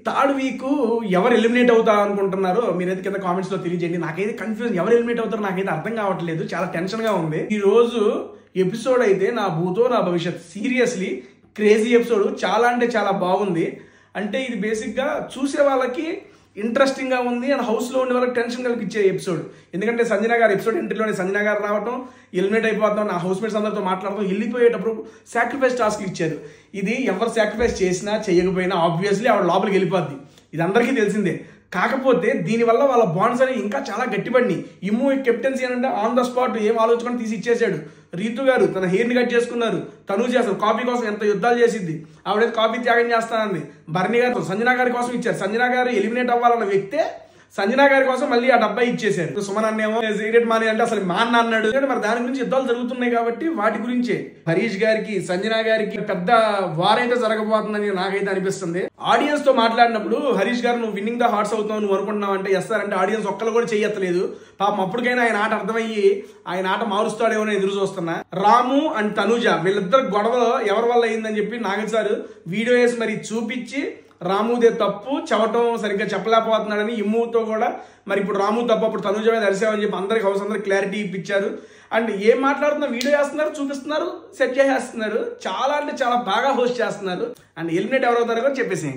Third week ఎవరు eliminate అవుతారు అనుకుంటున్నారో మీరైతే కింద కామెంట్స్ లో తెలియజేయండి. నాకైతే కన్ఫ్యూజన్, ఎవరు ఎలిమినేట్ అవుతారో నాకైతే అర్థం కావట్లేదు. చాలా టెన్షన్ గా ఉంది. ఈ రోజు ఎపిసోడ్ అయితే నా భూతో నా భవిష్యత్, సీరియస్లీ క్రేజీ ఎపిసోడ్. చాలా అంటే చాలా బాగుంది. అంటే ఇది బేసిక్ గా చూసే వాళ్ళకి ఇంట్రెస్టింగ్ గా ఉంది అండ్ హౌస్ లో ఉండే వాళ్ళకి టెన్షన్ కలిగించే ఎపిసోడ్. ఎందుకంటే సంజన గారు ఎపిసోడ్ ఎంట్రీలోనే సంజన గారు రావటం, ఎలిమినేట్ అయిపోతాం, నా హౌస్ మేట్స్ అందరితో మాట్లాడతాం, వెళ్ళిపోయేటప్పుడు సాక్రిఫైస్ టాస్క్ ఇచ్చారు. ఇది ఎవరు సాక్రిఫైస్ చేసినా చేయకపోయినా ఆబ్వియస్లీ ఆవిడ లోపలికి వెళ్ళిపోద్ది, ఇది అందరికీ తెలిసిందే. కాకపోతే దీనివల్ల వాళ్ళ బాండ్స్ అనేవి ఇంకా చాలా గట్టిపడినాయి. ఇమ్ము కెప్టెన్సీ అంటే ఆన్ ద స్పాట్ ఏం ఆలోచించుకొని తీసి ఇచ్చేసాడు. రీతు గారు తన హెయిర్ ని కట్ చేసుకున్నారు. తను చేస్తారు కాఫీ కోసం ఎంత యుద్ధాలు చేసింది, ఆవిడైతే కాఫీ త్యాగం చేస్తానంది. భరణి గారు సంజన గారి కోసం ఇచ్చారు. సంజన గారు ఎలిమినేట్ అవ్వాలన్న వ్యక్తే సంజన గారి కోసం మళ్ళీ ఆ డబ్బా ఇచ్చేసారు. సుమన్ అన్నేమో సిగరెట్ మాని అంటే అసలు మా అన్న అన్నాడు. మరి దాని గురించి యుద్ధాలు జరుగుతున్నాయి కాబట్టి వాటి గురించే హరీష్ గారికి సంజన గారికి పెద్ద వార్ అయితే జరగబోతుందని నాకైతే అనిపిస్తుంది. ఆడియన్స్ తో మాట్లాడినప్పుడు హరీష్ గారు నువ్వు విన్నింగ్ ద హార్ట్స్ అవుతావు నువ్వు అనుకుంటున్నావు అంటే ఎస్తారంటే ఆడియన్స్ ఒక్కరు కూడా చెయ్యట్లేదు. పాపం అప్పటికైనా ఆయన ఆట అర్థమయ్యి ఆయన ఆట మారుస్తాడేమో ఎదురు చూస్తున్నా. రాము అండ్ తనుజ వీళ్ళిద్దరు గొడవలో ఎవరి వల్ల అయిందని చెప్పి నాగ సార్ వీడియో వేసి మరి చూపించి రాముదే తప్పు చెప్పటం సరిగ్గా చెప్పలేకపోతున్నాడని ఇమ్ముతో కూడా మరి ఇప్పుడు రాము తప్పు అప్పుడు తనుజ మీద అరిసామని చెప్పి అందరికి హౌస్ అందరికి క్లారిటీ ఇప్పించారు. అండ్ ఏం మాట్లాడుతున్నా వీడియో చేస్తున్నారు, చూపిస్తున్నారు, సెట్ చేసేస్తున్నారు. చాలా అంటే చాలా బాగా హోస్ట్ చేస్తున్నారు. అండ్ ఎలిమినేట్ ఎవరవుతారో కూడా చెప్పేసి